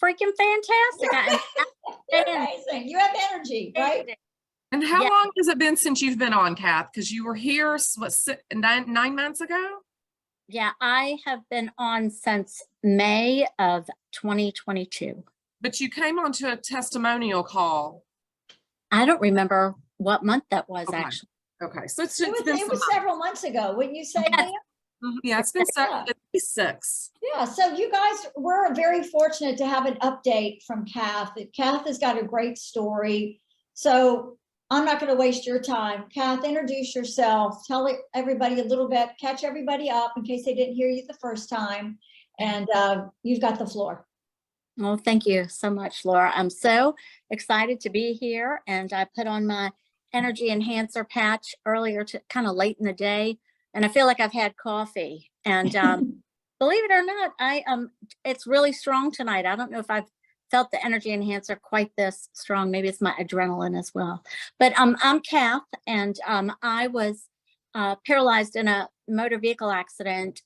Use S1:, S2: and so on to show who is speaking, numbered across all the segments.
S1: freaking fantastic.
S2: You're amazing. You have energy, right?
S3: And how long has it been since you've been on, Cath? Because you were here, what, 9 months ago?
S1: Yeah, I have been on since May of 2022.
S3: But you came onto a testimonial call.
S1: I don't remember what month that was,
S3: Okay.
S1: actually.
S3: Okay, so it's
S2: It
S3: been
S2: was several months ago, wouldn't you say,
S1: Yes.
S2: Leah?
S3: Yeah, it's been at least 6.
S2: Yeah, so you guys, we're very fortunate to have an update from Cath. Cath has got a great story. So I'm not going to waste your time. Cath, introduce yourself. Tell everybody a little bit, catch everybody up in case they didn't hear you the first time. And you've got the floor.
S1: Well, thank you so much, Laura. I'm so excited to be here. And I put on my energy enhancer patch earlier, kind of late in the day. And I feel like I've had coffee. And believe it or not, it's really strong tonight. I don't know if I've felt the energy enhancer quite this strong. Maybe it's my adrenaline as well. But I'm Cath, and I was paralyzed in a motor vehicle accident.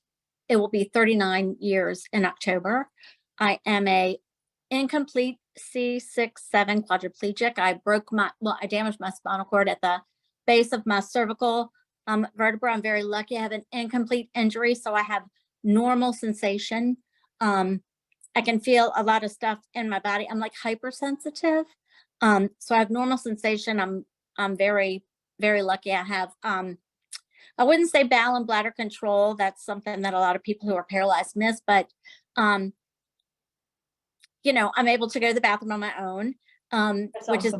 S1: It will be 39 years in October. I am a incomplete C6-7 quadriplegic. I damaged my spinal cord at the base of my cervical vertebra. I'm very lucky. I have an incomplete injury, so I have normal sensation. I can feel a lot of stuff in my body. I'm like hypersensitive. So I have normal sensation. I'm very, very lucky. I have, I wouldn't say bowel and bladder control. That's something that a lot of people who are paralyzed miss, but, you know, I'm able to go to the bathroom on my own, which is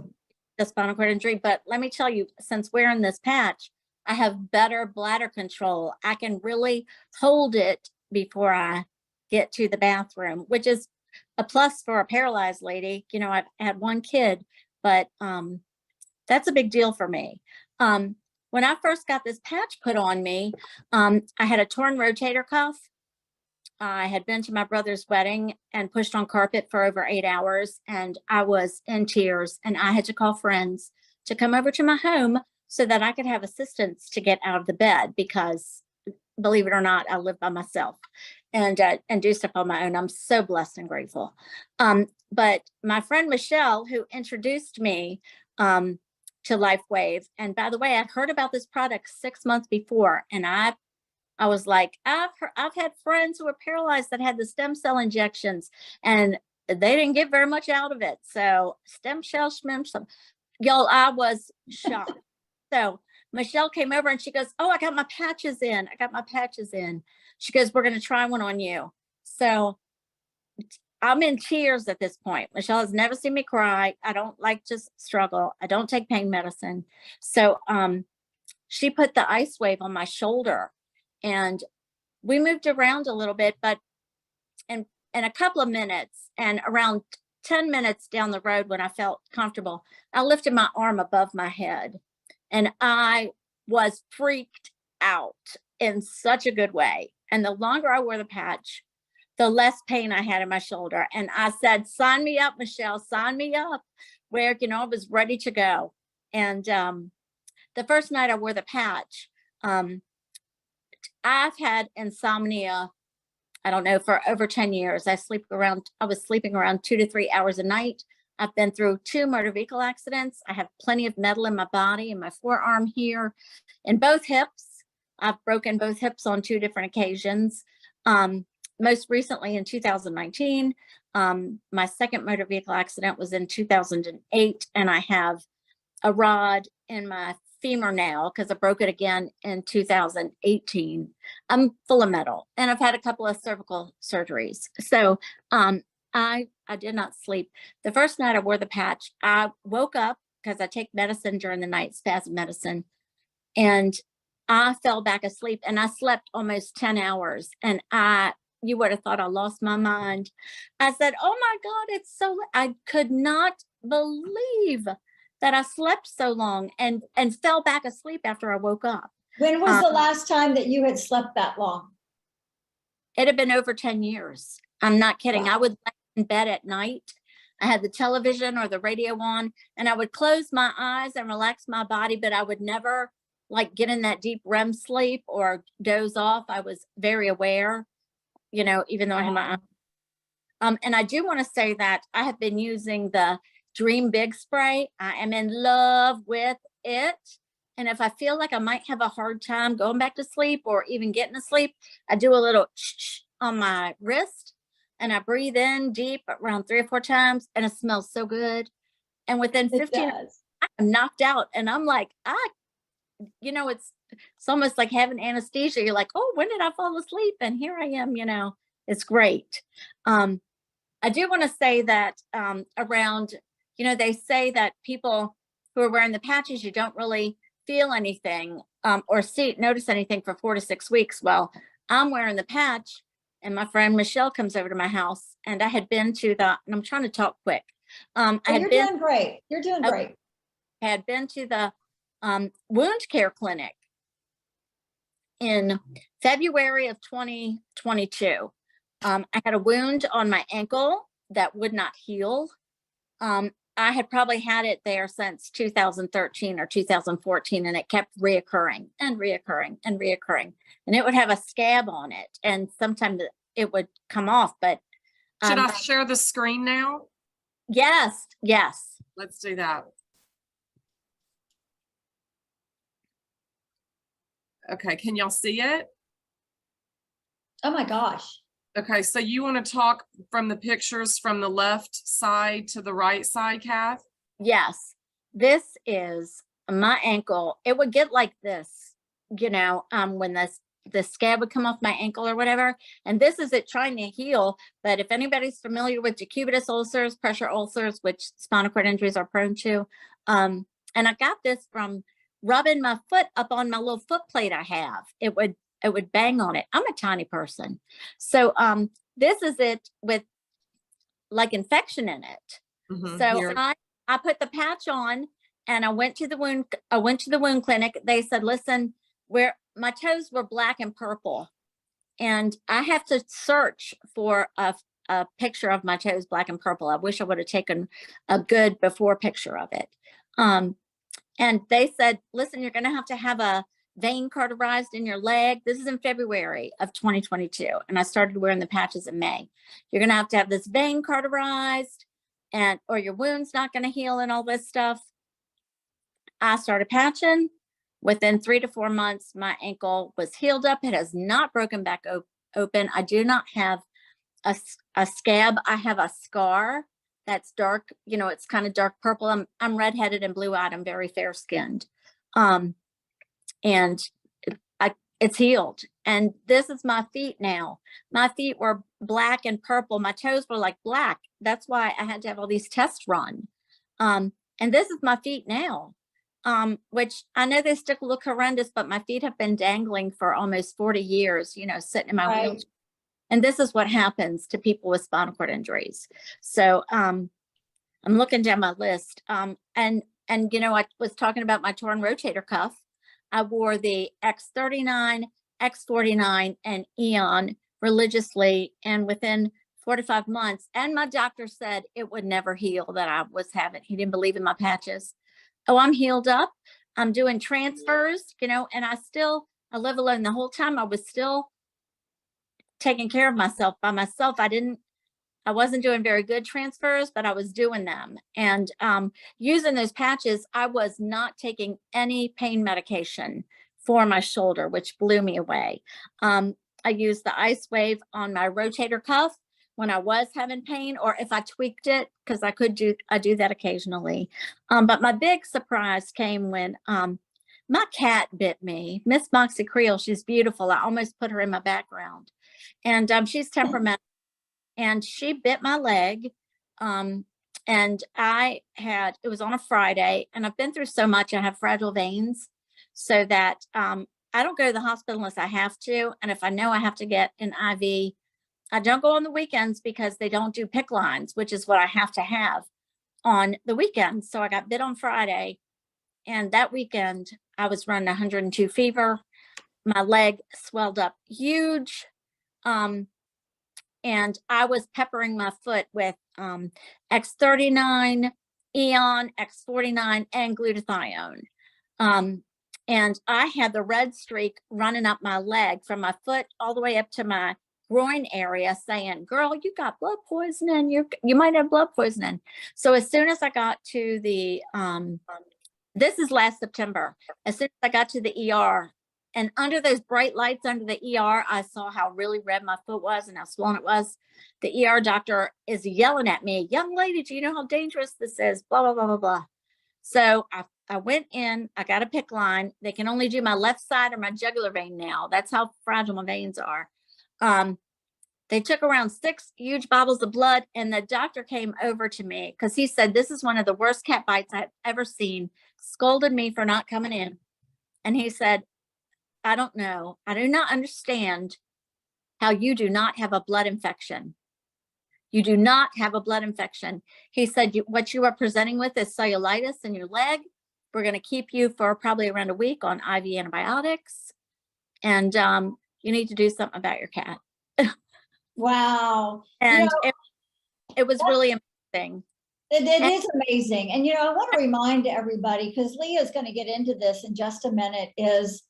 S1: the spinal cord injury. But let me tell you, since wearing this patch, I have better bladder control. I can really hold it before I get to the bathroom, which is a plus for a paralyzed lady. You know, I've had one kid, but that's a big deal for me. When I first got this patch put on me, I had a torn rotator cuff. I had been to my brother's wedding and pushed on carpet for over 8 hours, and I was in tears, and I had to call friends to come over to my home so that I could have assistance to get out of the bed, because believe it or not, I live by myself and do stuff on my own. I'm so blessed and grateful. But my friend Michelle, who introduced me to LifeWave, and by the way, I'd heard about this product 6 months before, and I was like, I've had friends who were paralyzed that had the stem cell injections, and they didn't get very much out of it. So stem cell, y'all, I was shocked. So Michelle came over and she goes, oh, I got my patches in. I got my patches in. She goes, we're going to try one on you. So I'm in tears at this point. Michelle has never seen me cry. I don't like to struggle. I don't take pain medicine. So she put the ice wave on my shoulder, and we moved around a little bit, but in a couple of minutes, and around 10 minutes down the road, when I felt comfortable, I lifted my arm above my head, and I was freaked out in such a good way. And the longer I wore the patch, the less pain I had in my shoulder. And I said, sign me up, Michelle, sign me up, where, you know, I was ready to go. And the first night I wore the patch, I've had insomnia, I don't know, for over 10 years. I was sleeping around 2 to 3 hours a night. I've been through 2 motor vehicle accidents. I have plenty of metal in my body, in my forearm here, in both hips. I've broken both hips on 2 different occasions. Most recently in 2019, my second motor vehicle accident was in 2008, and I have a rod in my femur now because I broke it again in 2018. I'm full of metal, and I've had a couple of cervical surgeries. So I did not sleep. The first night I wore the patch, I woke up because I take medicine during the night, spasm medicine, and I fell back asleep, and I slept almost 10 hours. And you would have thought I lost my mind. I said, oh my God, I could not believe that I slept so long and fell back asleep after I woke up.
S2: When was the last time that you had slept that long?
S1: It had been over 10 years. I'm not kidding. Wow. I would lay in bed at night. I had the television or the radio on, and I would close my eyes and relax my body, but I would never like get in that deep REM sleep or doze off. I was very aware, you know, even though I had my eyes And I do want to say that I have been using the Dream Big spray. I am in love with it. And if I feel like I might have a hard time going back to sleep or even getting to sleep, I do a little on my wrist and I breathe in deep around 3 or 4 times and it smells so good. And within
S2: It
S1: 15,
S2: does.
S1: I'm knocked out and I'm like, it's almost like having anesthesia. You're like, oh, when did I fall asleep? And here I am, it's great. I do want to say that around, they say that people who are wearing the patches, you don't really feel anything or notice anything for 4 to 6 weeks. Well, I'm wearing the patch and my friend Michelle comes over to my house and I had been to and I'm trying to talk quick.
S2: You're doing great. You're doing great.
S1: I had been to the wound care clinic in February of 2022. I had a wound on my ankle that would not heal. I had probably had it there since 2013 or 2014, and it kept reoccurring and reoccurring and reoccurring. And it would have a scab on it, and sometimes it would come off. But
S3: should I share the screen now?
S1: Yes, yes.
S3: Let's do that. Okay, can y'all see it?
S2: Oh my gosh.
S3: Okay, so you want to talk from the pictures from the left side to the right side, Cath?
S1: Yes, this is my ankle. It would get like this, when the scab would come off my ankle or whatever. And this is it trying to heal. But if anybody's familiar with decubitus ulcers, pressure ulcers, which spinal cord injuries are prone to, and I got this from rubbing my foot up on my little foot plate I have. It would bang on it. I'm a tiny person. So this is it with like infection in it. So I put the patch on and I went to the wound clinic. They said, listen, where my toes were black and purple. And I have to search for a picture of my toes black and purple. I wish I would have taken a good before picture of it. And they said, listen, you're going to have a vein cauterized in your leg. This is in February of 2022. And I started wearing the patches in May. You're going to have this vein cauterized or your wound's not going to heal and all this stuff. I started patching. Within 3 to 4 months, my ankle was healed up. It has not broken back open. I do not have a scab. I have a scar that's dark. It's kind of dark purple. I'm redheaded and blue-eyed. I'm very fair-skinned. And it's healed. And this is my feet now. My feet were black and purple. My toes were like black. That's why I had to have all these tests run. And this is my feet now, which I know they still look horrendous, but my feet have been dangling for almost 40 years, sitting in my wheelchair. And this is what happens to people with spinal cord injuries. So I'm looking down my list. And I was talking about my torn rotator cuff. I wore the X39, X49, and Eon religiously, and within 4 to 5 months, and my doctor said it would never heal, that I was having, he didn't believe in my patches. Oh, I'm healed up. I'm doing transfers, and I live alone. The whole time I was still taking care of myself by myself. I wasn't doing very good transfers, but I was doing them. And using those patches, I was not taking any pain medication for my shoulder, which blew me away. I used the ice wave on my rotator cuff when I was having pain, or if I tweaked it, because I do that occasionally. But my big surprise came when my cat bit me. Miss Moxie Creel, she's beautiful. I almost put her in my background. And she's temperamental. And she bit my leg. And it was on a Friday, and I've been through so much. I have fragile veins, so that I don't go to the hospital unless I have to. And if I know I have to get an IV, I don't go on the weekends because they don't do PICC lines, which is what I have to have on the weekends. So I got bit on Friday, and that weekend I was running 102 fever. My leg swelled up huge. And I was peppering my foot with X39, Eon, X49, and glutathione. And I had the red streak running up my leg from my foot all the way up to my groin area saying, girl, you got blood poisoning. You might have blood poisoning. So as soon as I got to the, this is last September, as soon as I got to the ER, and under those bright lights under the ER, I saw how really red my foot was and how swollen it was. The ER doctor is yelling at me, young lady, do you know how dangerous this is? Blah, blah, blah, blah, blah. So I went in, I got a PICC line. They can only do my left side or my jugular vein now. That's how fragile my veins are. They took around 6 huge bottles of blood, and the doctor came over to me because he said, this is one of the worst cat bites I've ever seen, scolded me for not coming in. And he said, I don't know. I do not understand how you do not have a blood infection. You do not have a blood infection. He said, what you are presenting with is cellulitis in your leg. We're going to keep you for probably around a week on IV antibiotics. And you need to do something about your cat.
S2: Wow.
S1: And it was really amazing.
S2: It is amazing. And, I want to remind everybody, because Leah's going to get into this in just a minute, is,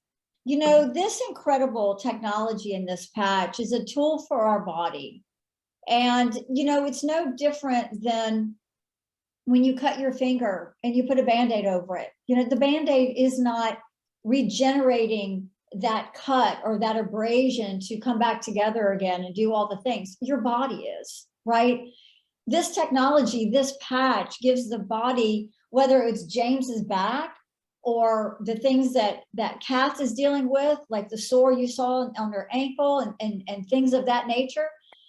S2: this incredible technology in this patch is a tool for our body. And, it's no different than when you cut your finger and you put a Band-Aid over it. The Band-Aid is not regenerating that cut or that abrasion to come back together again and do all the things. Your body is, right? This technology, this patch gives the body, whether it's James's back or the things that Cath is dealing with, like the sore you saw on her ankle and things of that nature.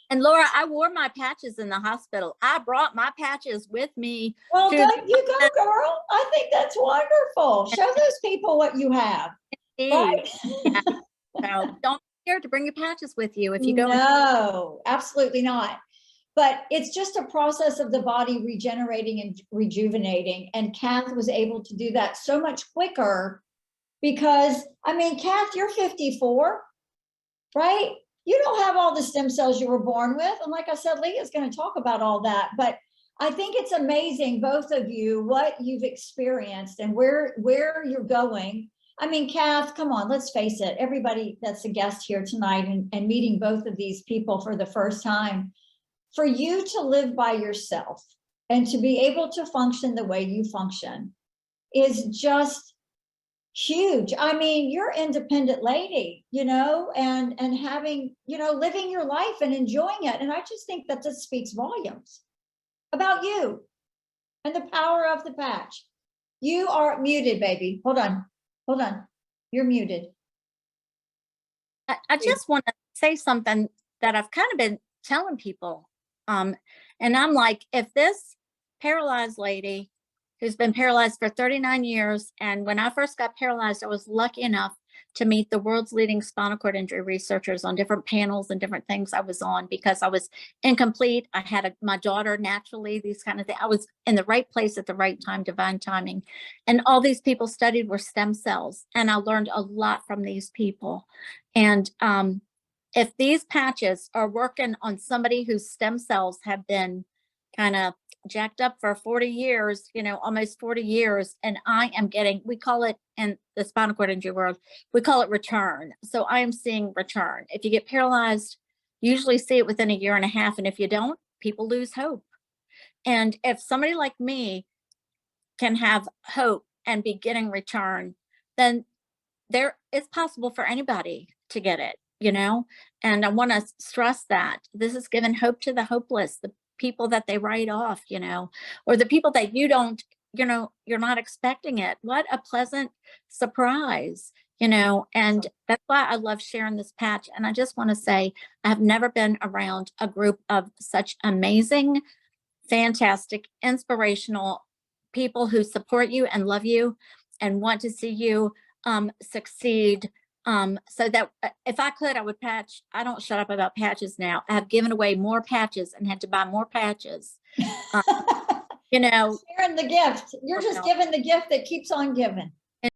S1: And Laura, I wore my patches in the hospital. I brought my patches with me.
S2: Well, good you go, girl. I think that's wonderful. Show those people what you have. Right?
S1: Yeah. So don't be scared to bring your patches with you if you go.
S2: No, absolutely not. But it's just a process of the body regenerating and rejuvenating. And Cath was able to do that so much quicker because, Cath, you're 54, right? You don't have all the stem cells you were born with. And like I said, Leah's going to talk about all that. But I think it's amazing, both of you, what you've experienced and where you're going. Cath, come on, let's face it. Everybody that's a guest here tonight and meeting both of these people for the first time, for you to live by yourself and to be able to function the way you function is just huge. You're an independent lady, and having, living your life and enjoying it. And I just think that this speaks volumes about you and the power of the patch. You are muted, baby. Hold on. You're muted.
S1: I just want to say something that I've kind of been telling people. And I'm like, if this paralyzed lady who's been paralyzed for 39 years, and when I first got paralyzed, I was lucky enough to meet the world's leading spinal cord injury researchers on different panels and different things I was on because I was incomplete. I had my daughter naturally, these kind of things. I was in the right place at the right time, divine timing. And all these people studied were stem cells. And I learned a lot from these people. And if these patches are working on somebody whose stem cells have been kind of jacked up for 40 years, almost 40 years. And I am getting, we call it in the spinal cord injury world, we call it return. So I am seeing return. If you get paralyzed, you usually see it within a year and a half. And if you don't, people lose hope. And if somebody like me can have hope and be getting return, then it's possible for anybody to get it, and I want to stress that this is giving hope to the hopeless, the people that they write off, or the people that you don't, you're not expecting it. What a pleasant surprise, and that's why I love sharing this patch. And I just want to say, I have never been around a group of such amazing, fantastic, inspirational people who support you and love you and want to see you succeed. So that if I could, I would patch. I don't shut up about patches now. I have given away more patches and had to buy more patches. Sharing
S2: the gift. You're just giving the gift that keeps on giving.